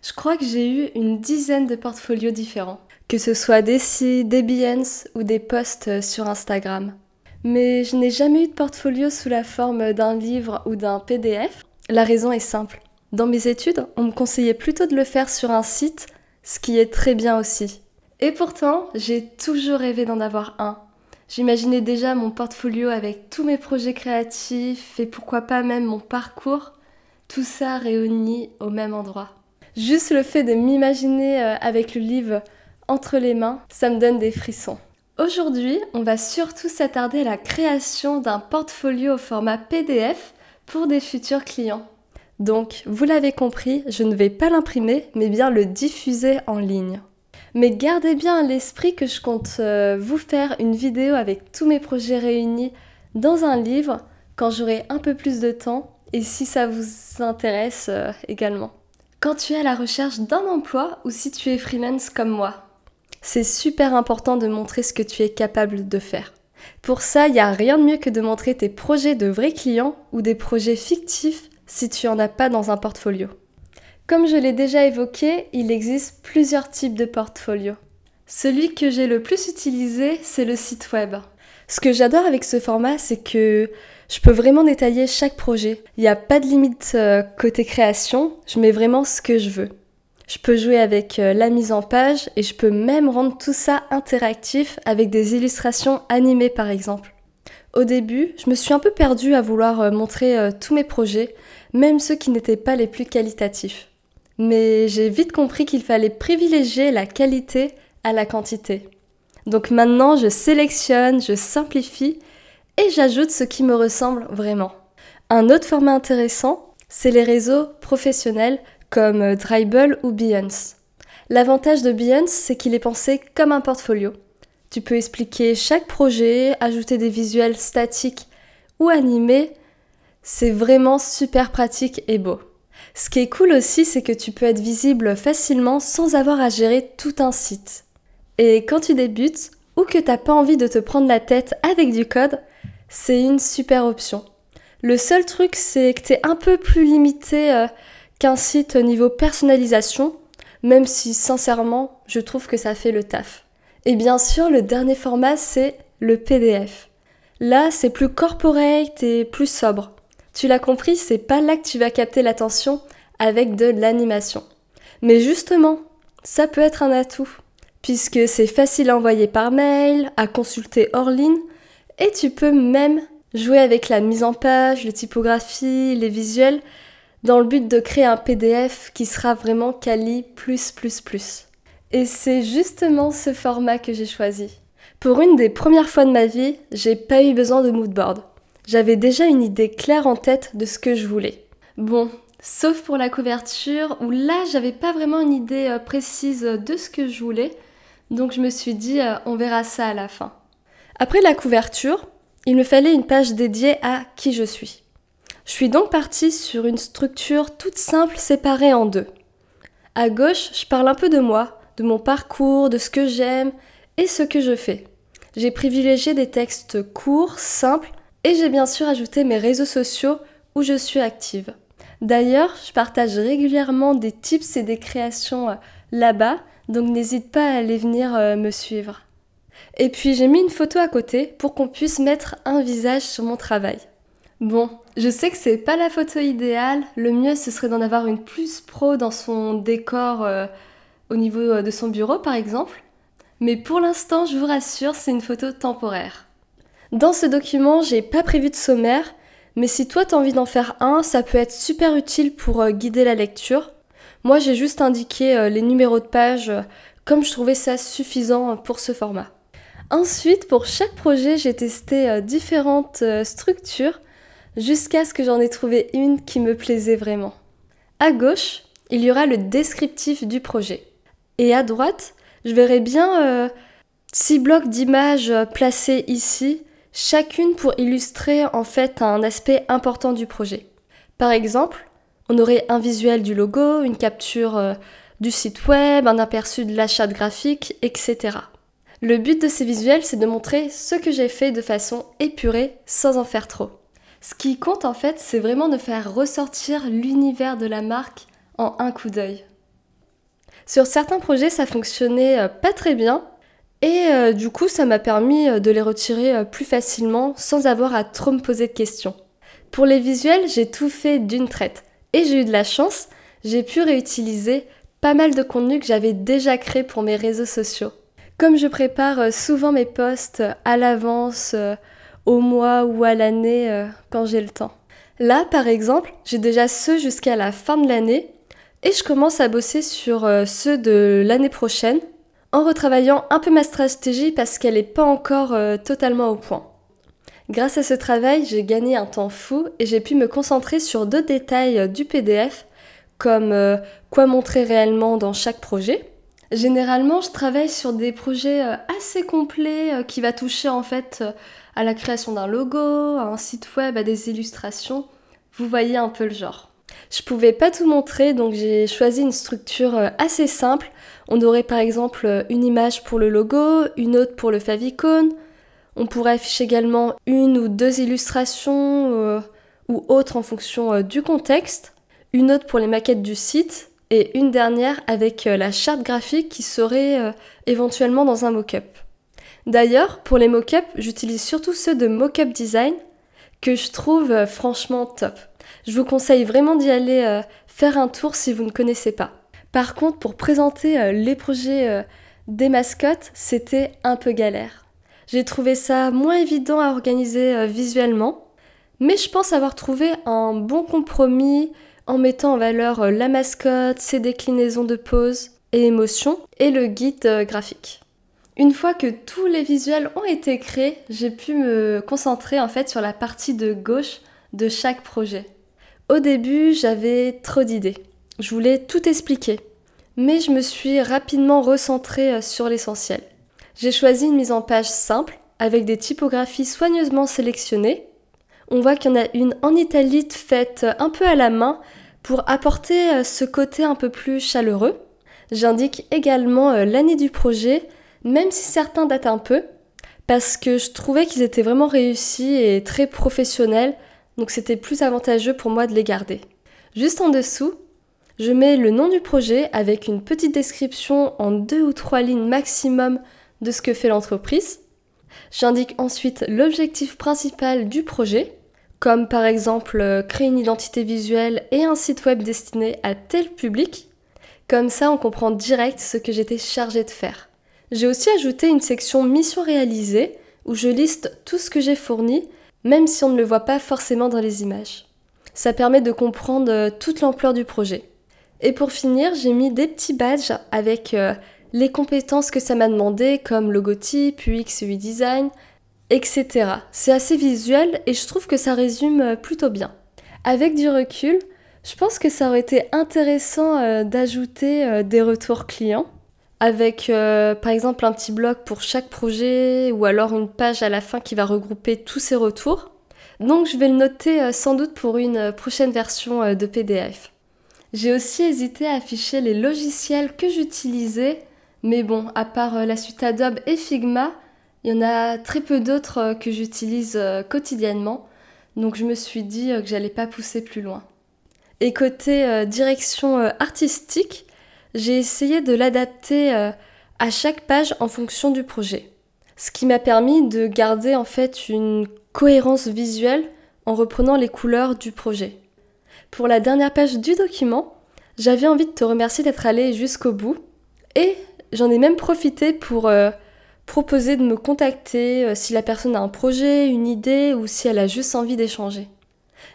Je crois que j'ai eu une dizaine de portfolios différents, que ce soit des sites, des Behance ou des posts sur Instagram. Mais je n'ai jamais eu de portfolio sous la forme d'un livre ou d'un PDF. La raison est simple. Dans mes études, on me conseillait plutôt de le faire sur un site, ce qui est très bien aussi. Et pourtant, j'ai toujours rêvé d'en avoir un. J'imaginais déjà mon portfolio avec tous mes projets créatifs et pourquoi pas même mon parcours, tout ça réuni au même endroit. Juste le fait de m'imaginer avec le livre entre les mains, ça me donne des frissons. Aujourd'hui, on va surtout s'attarder à la création d'un portfolio au format PDF pour des futurs clients. Donc, vous l'avez compris, je ne vais pas l'imprimer, mais bien le diffuser en ligne. Mais gardez bien à l'esprit que je compte vous faire une vidéo avec tous mes projets réunis dans un livre quand j'aurai un peu plus de temps et si ça vous intéresse également. Quand tu es à la recherche d'un emploi ou si tu es freelance comme moi, c'est super important de montrer ce que tu es capable de faire. Pour ça, il n'y a rien de mieux que de montrer tes projets de vrais clients ou des projets fictifs si tu n'en as pas dans un portfolio. Comme je l'ai déjà évoqué, il existe plusieurs types de portfolios. Celui que j'ai le plus utilisé, c'est le site web. Ce que j'adore avec ce format, c'est que je peux vraiment détailler chaque projet. Il n'y a pas de limite côté création, je mets vraiment ce que je veux. Je peux jouer avec la mise en page et je peux même rendre tout ça interactif avec des illustrations animées par exemple. Au début, je me suis un peu perdue à vouloir montrer tous mes projets, même ceux qui n'étaient pas les plus qualitatifs. Mais j'ai vite compris qu'il fallait privilégier la qualité à la quantité. Donc maintenant, je sélectionne, je simplifie et j'ajoute ce qui me ressemble vraiment. Un autre format intéressant, c'est les réseaux professionnels comme Dribbble ou Behance. L'avantage de Behance, c'est qu'il est pensé comme un portfolio. Tu peux expliquer chaque projet, ajouter des visuels statiques ou animés. C'est vraiment super pratique et beau. Ce qui est cool aussi, c'est que tu peux être visible facilement sans avoir à gérer tout un site. Et quand tu débutes ou que t'as pas envie de te prendre la tête avec du code, c'est une super option. Le seul truc, c'est que t'es un peu plus limité qu'un site niveau personnalisation, même si sincèrement, je trouve que ça fait le taf. Et bien sûr, le dernier format, c'est le PDF. Là, c'est plus corporate et plus sobre. Tu l'as compris, c'est pas là que tu vas capter l'attention avec de l'animation. Mais justement, ça peut être un atout, puisque c'est facile à envoyer par mail, à consulter hors ligne, et tu peux même jouer avec la mise en page, les typographies, les visuels, dans le but de créer un PDF qui sera vraiment quali+++. Et c'est justement ce format que j'ai choisi. Pour une des premières fois de ma vie, j'ai pas eu besoin de moodboard. J'avais déjà une idée claire en tête de ce que je voulais. Bon, sauf pour la couverture, où là, j'avais pas vraiment une idée précise de ce que je voulais, donc je me suis dit, on verra ça à la fin. Après la couverture, il me fallait une page dédiée à qui je suis. Je suis donc partie sur une structure toute simple séparée en deux. À gauche, je parle un peu de moi, de mon parcours, de ce que j'aime et ce que je fais. J'ai privilégié des textes courts, simples, et j'ai bien sûr ajouté mes réseaux sociaux où je suis active. D'ailleurs, je partage régulièrement des tips et des créations là-bas, donc n'hésite pas à aller venir me suivre. Et puis j'ai mis une photo à côté pour qu'on puisse mettre un visage sur mon travail. Bon, je sais que c'est pas la photo idéale, le mieux ce serait d'en avoir une plus pro dans son décor au niveau de son bureau par exemple, mais pour l'instant, je vous rassure, c'est une photo temporaire. Dans ce document, j'ai pas prévu de sommaire, mais si toi t'as envie d'en faire un, ça peut être super utile pour guider la lecture. Moi, j'ai juste indiqué les numéros de page comme je trouvais ça suffisant pour ce format. Ensuite, pour chaque projet, j'ai testé différentes structures jusqu'à ce que j'en ai trouvé une qui me plaisait vraiment. À gauche, il y aura le descriptif du projet. Et à droite, je verrai bien 6 blocs d'images placés ici, chacune pour illustrer en fait un aspect important du projet. Par exemple, on aurait un visuel du logo, une capture du site web, un aperçu de l'achat graphique, etc. Le but de ces visuels, c'est de montrer ce que j'ai fait de façon épurée, sans en faire trop. Ce qui compte en fait, c'est vraiment de faire ressortir l'univers de la marque en un coup d'œil. Sur certains projets, ça fonctionnait pas très bien et du coup, ça m'a permis de les retirer plus facilement sans avoir à trop me poser de questions. Pour les visuels, j'ai tout fait d'une traite et j'ai eu de la chance, j'ai pu réutiliser pas mal de contenu que j'avais déjà créé pour mes réseaux sociaux. Comme je prépare souvent mes posts à l'avance, au mois ou à l'année quand j'ai le temps. Là, par exemple, j'ai déjà ceux jusqu'à la fin de l'année et je commence à bosser sur ceux de l'année prochaine en retravaillant un peu ma stratégie parce qu'elle n'est pas encore totalement au point. Grâce à ce travail, j'ai gagné un temps fou et j'ai pu me concentrer sur d'autres détails du PDF comme quoi montrer réellement dans chaque projet. Généralement, je travaille sur des projets assez complets qui va toucher en fait à la création d'un logo, à un site web, à des illustrations. Vous voyez un peu le genre. Je pouvais pas tout montrer, donc j'ai choisi une structure assez simple. On aurait par exemple une image pour le logo, une autre pour le favicon. On pourrait afficher également une ou deux illustrations ou autres en fonction du contexte. Une autre pour les maquettes du site et une dernière avec la charte graphique qui serait éventuellement dans un mock-up. D'ailleurs, pour les mock-up, j'utilise surtout ceux de Mockup Design que je trouve franchement top. Je vous conseille vraiment d'y aller faire un tour si vous ne connaissez pas. Par contre, pour présenter les projets des mascottes, c'était un peu galère. J'ai trouvé ça moins évident à organiser visuellement, mais je pense avoir trouvé un bon compromis en mettant en valeur la mascotte, ses déclinaisons de poses et émotions et le guide graphique. Une fois que tous les visuels ont été créés, j'ai pu me concentrer en fait sur la partie de gauche de chaque projet. Au début, j'avais trop d'idées. Je voulais tout expliquer, mais je me suis rapidement recentrée sur l'essentiel. J'ai choisi une mise en page simple avec des typographies soigneusement sélectionnées. On voit qu'il y en a une en italite faite un peu à la main pour apporter ce côté un peu plus chaleureux. J'indique également l'année du projet, même si certains datent un peu, parce que je trouvais qu'ils étaient vraiment réussis et très professionnels, donc c'était plus avantageux pour moi de les garder. Juste en dessous, je mets le nom du projet avec une petite description en 2 ou 3 lignes maximum de ce que fait l'entreprise. J'indique ensuite l'objectif principal du projet, comme par exemple créer une identité visuelle et un site web destiné à tel public. Comme ça, on comprend direct ce que j'étais chargée de faire. J'ai aussi ajouté une section mission réalisée où je liste tout ce que j'ai fourni, même si on ne le voit pas forcément dans les images. Ça permet de comprendre toute l'ampleur du projet. Et pour finir, j'ai mis des petits badges avec les compétences que ça m'a demandé, comme logotype, UX, UI design, etc. C'est assez visuel et je trouve que ça résume plutôt bien. Avec du recul, je pense que ça aurait été intéressant d'ajouter des retours clients, avec par exemple un petit bloc pour chaque projet ou alors une page à la fin qui va regrouper tous ces retours. Donc je vais le noter sans doute pour une prochaine version de PDF. J'ai aussi hésité à afficher les logiciels que j'utilisais, mais bon, à part la suite Adobe et Figma, il y en a très peu d'autres que j'utilise quotidiennement, donc je me suis dit que j'allais pas pousser plus loin. Et côté direction artistique, j'ai essayé de l'adapter à chaque page en fonction du projet. Ce qui m'a permis de garder en fait une cohérence visuelle en reprenant les couleurs du projet. Pour la dernière page du document, j'avais envie de te remercier d'être allé jusqu'au bout et j'en ai même profité pour proposer de me contacter si la personne a un projet, une idée ou si elle a juste envie d'échanger.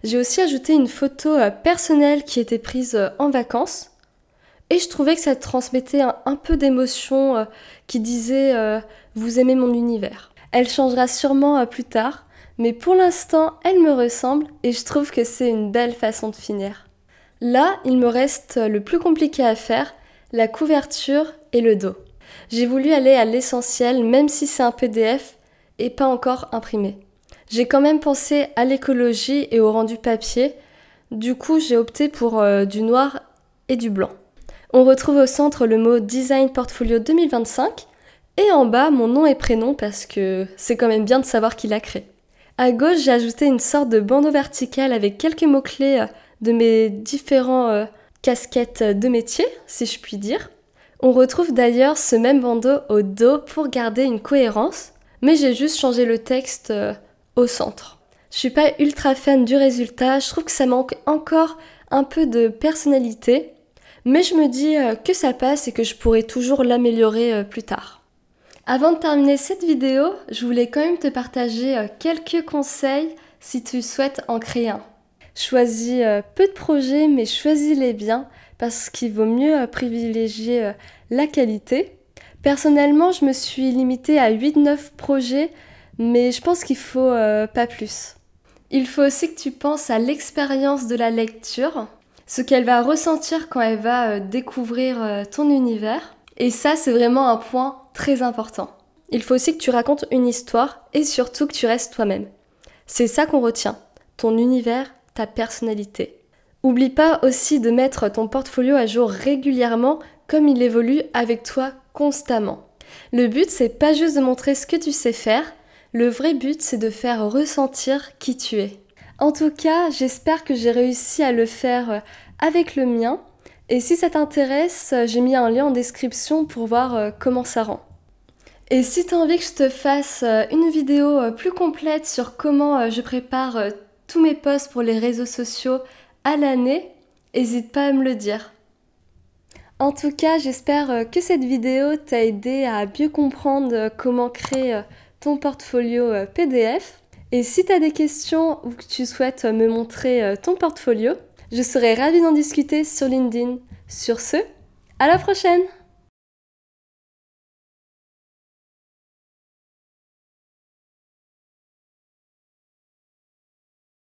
J'ai aussi ajouté une photo personnelle qui était prise en vacances et je trouvais que ça transmettait un peu d'émotion qui disait vous aimez mon univers. Elle changera sûrement plus tard, mais pour l'instant, elle me ressemble et je trouve que c'est une belle façon de finir. Là, il me reste le plus compliqué à faire, la couverture et le dos. J'ai voulu aller à l'essentiel, même si c'est un PDF et pas encore imprimé. J'ai quand même pensé à l'écologie et au rendu papier, du coup j'ai opté pour du noir et du blanc. On retrouve au centre le mot Design Portfolio 2025 et en bas mon nom et prénom parce que c'est quand même bien de savoir qui l'a créé. À gauche, j'ai ajouté une sorte de bandeau vertical avec quelques mots-clés de mes différents casquettes de métier, si je puis dire. On retrouve d'ailleurs ce même bandeau au dos pour garder une cohérence, mais j'ai juste changé le texte au centre. Je suis pas ultra fan du résultat, je trouve que ça manque encore un peu de personnalité, mais je me dis que ça passe et que je pourrais toujours l'améliorer plus tard. Avant de terminer cette vidéo, je voulais quand même te partager quelques conseils si tu souhaites en créer un. Choisis peu de projets, mais choisis-les bien parce qu'il vaut mieux privilégier la qualité. Personnellement, je me suis limitée à 8-9 projets, mais je pense qu'il faut pas plus. Il faut aussi que tu penses à l'expérience de la lecture, ce qu'elle va ressentir quand elle va découvrir ton univers. Et ça, c'est vraiment un point très important. Il faut aussi que tu racontes une histoire et surtout que tu restes toi-même. C'est ça qu'on retient, ton univers, ta personnalité. Oublie pas aussi de mettre ton portfolio à jour régulièrement comme il évolue avec toi constamment. Le but, c'est pas juste de montrer ce que tu sais faire, le vrai but, c'est de faire ressentir qui tu es. En tout cas, j'espère que j'ai réussi à le faire avec le mien. Et si ça t'intéresse, j'ai mis un lien en description pour voir comment ça rend. Et si tu as envie que je te fasse une vidéo plus complète sur comment je prépare tous mes posts pour les réseaux sociaux à l'année, n'hésite pas à me le dire. En tout cas, j'espère que cette vidéo t'a aidé à mieux comprendre comment créer ton portfolio PDF. Et si tu as des questions ou que tu souhaites me montrer ton portfolio, je serai ravie d'en discuter sur LinkedIn. Sur ce, à la prochaine!